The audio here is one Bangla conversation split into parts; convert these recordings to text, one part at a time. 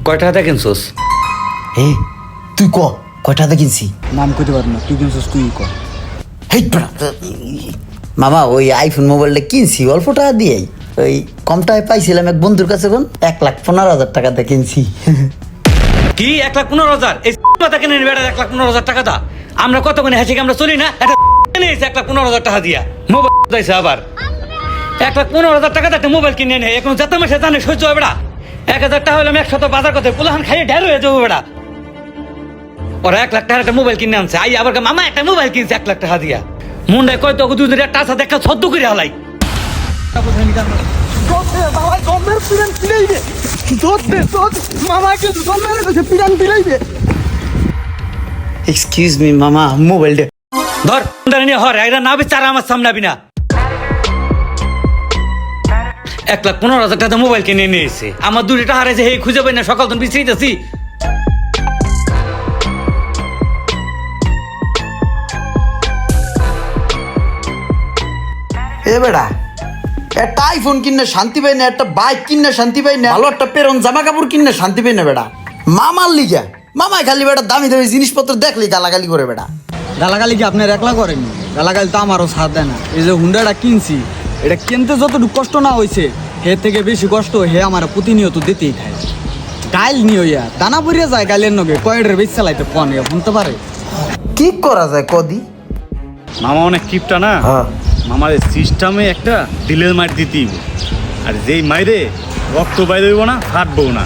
কয় টাকা কিনছোস? এ তুই কয় টাকা কিনছি? নাম কইতে পারবো না, তুই কিনছিস তুই ক। হেই মামা ওই আইফোন মোবাইলটা কিনছি অল্প টাকা দিয়েই, ওই কম টাকায় পাইছিলাম এক বন্ধুর কাছে, 1,15,000 টাকাতে কিনছি। কি 1,15,000? এই কথা কিনে নিবে 1,15,000 টাকা দা? আমরা কত কোনে হেসে আমরা চলি না? একটা নিয়েছে 1,15,000 টাকা দিয়া মোবাইল দিয়েছে আবার 1,15,000 টাকা একটা মোবাইল কিনে নেই। এখন যত মাসে জানে সহ্য হবে না। 1,000 টাকা হলে আমি 100 বাজার করতে পোলাহান খাইয়ে ঢের হয়ে যাবো বেড়া। ওরা 1,00,000 টাকার একটা মোবাইল কিনে আনছে, আই আবার মামা একটা মোবাইল কিনছে 1,00,000 টাকা দিয়া। মুন্ডায় কয় তো দুদিন একটা আসা দেখা ছদ্ম করে হালাই। এক্সকিউজ মি মামা, মোবাইলটা ধর নিয়ে হর এরা না বেচারা আমার সামনে আবি না। 1,15,000 টাকা মোবাইল কিনে নিয়েছে, আমার 2 টাকা হারাইছে, হে খুঁজে পাই না, সকাল তখন বিশ্রিতেছি। এ বেড়া একটা আইফোন কিনে শান্তি পাই না, একটা বাইক কিনে শান্তি পাই না, ভালো একটা পেরন জামা কাপড় কিনে শান্তি পাই না বেড়া। মামার লিগা মামাই খালি বেটা দামি দামি জিনিসপত্র দেখলি গালাগালি করে বেড়া। গালাগালি কি আপনার একলা করেনি? গালাগালি তো আমারও সাথ দেয় না। এই যে হুন্ডাটা কিনছি, এটা কিনতে যতটুকু কষ্ট না হয়েছে, হে থেকে বেশি কষ্ট হে আমার প্রতিনিয়ত দিতেই খায়। গাইল নিয়ে ইয়া দানা পড়িয়া যায় গাইলের নগে, কয়েডের বেশ চালাইতে পনে শুনতে পারে। কি করা যায় কদি? মামা অনেক কিপটা না, মামার সিস্টেমে একটা ডিলের মার দিতেই, আর যেই মাইরে রক্ত বাইর হইব না, ফাটবো না,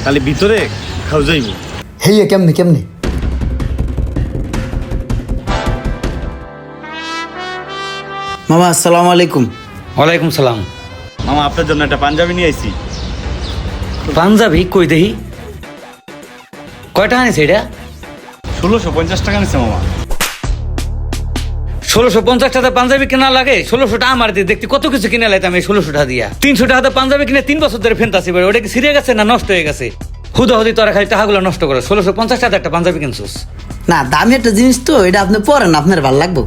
তাহলে ভিতরে খাও যাইব। হেইয়া কেমনে কেমনে? মামা আসসালামু আলাইকুম। ওয়ালাইকুম সালাম। মামা আপনার জন্য একটা পাঞ্জাবি নিয়ে আইছি। পাঞ্জাবি কই দেহি? কয় টাকা নিছে এটা? 1650 টাকা নিচ্ছে মামা। 1650 টাকা পাঞ্জাবি কেনা লাগে? 1600 টাকা আমার দিয়ে দেখতে কত কিছু কিনে লাইতাম এই 1600 টাকা দিয়া। 300 টাকা পাঞ্জাবি কিনে 3 বছর ধরে ফেনতাছি, ওটা কি ছিঁড়ে গেছে না নষ্ট হয়ে গেছে? হুদাহুদি তোরা খালি টাকাগুলো নষ্ট করে 1650 টাকা একটা পাঞ্জাবি কিনছিস। না দামি একটা জিনিস তো, এটা আপনি পরেন, আপনার ভালো লাগবো।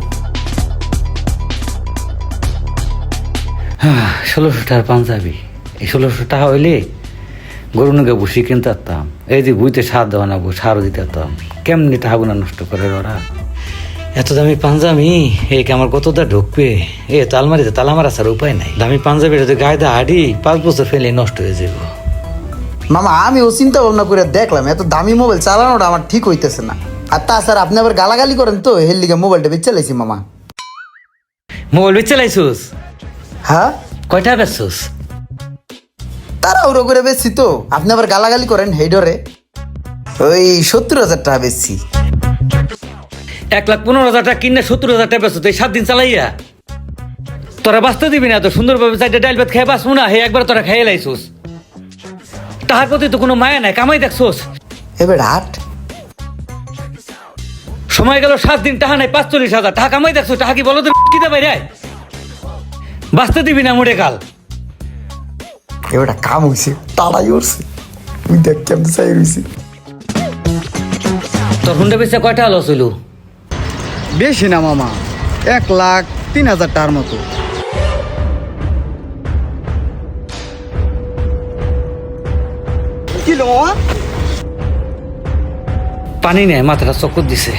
1600 টাকার পাঞ্জাবি, এই 1600 টাকা হইলে গরু নগে বসি কিনতে পারতাম, এই যে বুইতে সার দেওয়া না সারও দিতে পারতাম। কেমনি টাকাগুলো নষ্ট করে ওরা? এত দামি পাঞ্জাবি এই আমার কতটা ঢুকবে? এ তো আলমারিতে তালা মারা ছাড়া উপায় নাই। দামি পাঞ্জাবি যদি গায়ে দা হাঁটি 5 বছর ফেলে নষ্ট হয়ে যাব। মামা আমিও চিন্তা ভাবনা করে দেখলাম, এত দামি মোবাইল চালানোটা আমার ঠিক হইতেছে না। আর তাছাড়া আপনি আবার গালাগালি করেন তো, হের লিগে মোবাইলটা বেচে লাইছি মামা। মোবাইল বেচে লাইছুস? হ্যাঁ কয়টা বেচছুস? তারা উড়ো করে বেচছি তো, আপনি আবার গালাগালি করেন হেডরে। ওই 70,000 টাকা বেচছি। 1,15,000 টাকা কিনে 70,000 টাকা বেচছ, এই 7 দিন চালাইয়া তোরা বাঁচতে দিবি না তো? সুন্দরভাবে চাইতে ডাইল ভাত খেয়ে বাঁচবো না? হে একবার তোরা খেয়ে লাইছুস, তাহার প্রতি তো কোনো মায়া নাই। কামাই দেখছোস? এবার হাট সময় গেল 7 দিন, টাকা নাই 45,000 টাকা। কামাই দেখছো? টাকা কি বলো কি দেবে রে? বাঁচতে দিবি না মোড়ে কাল। এবার কাম হয়েছে, তাড়াই উঠছে, তুই দেখ কেমন চাই রয়েছে। তোর হুন্ডা বেচা কয়টা লস হইল? বেশি না মামা, 1,03,000 টাকার মতো। কি লো মামা? পানি নেই, মাথাটা চক্কর দিছে।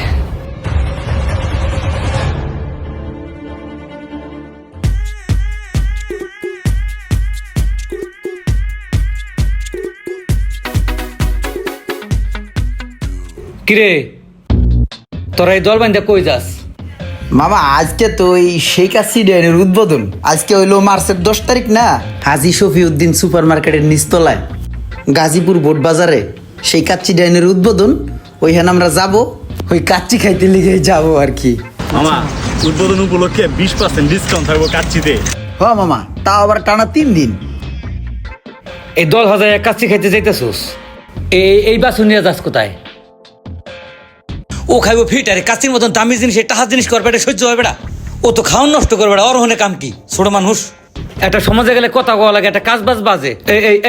কিরে তোরা এই দল বান্ধা কই যাস? মামা আজকে তো ওই শেখ হাসিনার উদ্বোধন, আজকে হইলো মার্চের 10 তারিখ না, হাজি শফিউদ্দিন সুপার মার্কেটের নিচতলায় গাজীপুর বোট বাজারে সেই কাচ্চি ডাইনের উদ্বোধন। ওইখানে আমরা যাব, ওই কাচ্চি খাইতে লিগে যাব আর কি। মামা উদ্বোধন উপলক্ষে 20% ডিসকাউন্ট থাকবো কাচ্চিতে। হ মামা, তাও আবার টানা 3 দিন। এই 10,000 কাচ্চি খাইতে যাইতেছোস? এই বাসন নিয়ে যাস কোথায়? ও খাইবো ফিট, আরে কাচির মতন দামি জিনিস টাহার জিনিস করবে, এটা সহ্য হবে না। ও তো খাওয়ান নষ্ট করবে না, অরহনে কাম কি? ছোট মানুষ একটা সমাজে গেলে কথা কওয়া লাগে, একটা কাজ বাজ বাজে।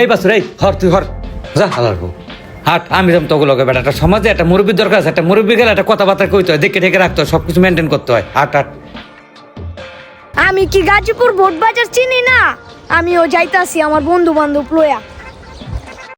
এই বাসুর এই হর, তুই হর যা হালার হাট। আমি যেমন তগো লগে বেটা, একটা সমাজে একটা মুরব্বীর দরকার আছে। একটা মুরব্বী গেলে একটা কথাবার্তা কইতে হয়, দেখে ঠেকে রাখতে হয়, সবকিছু মেনটেন করতে হয়। হাট হাট। আমি কি গাজীপুর বোট বাজার চিনি না? আমিও যাইতাছি আমার বন্ধু বান্ধব লয়া।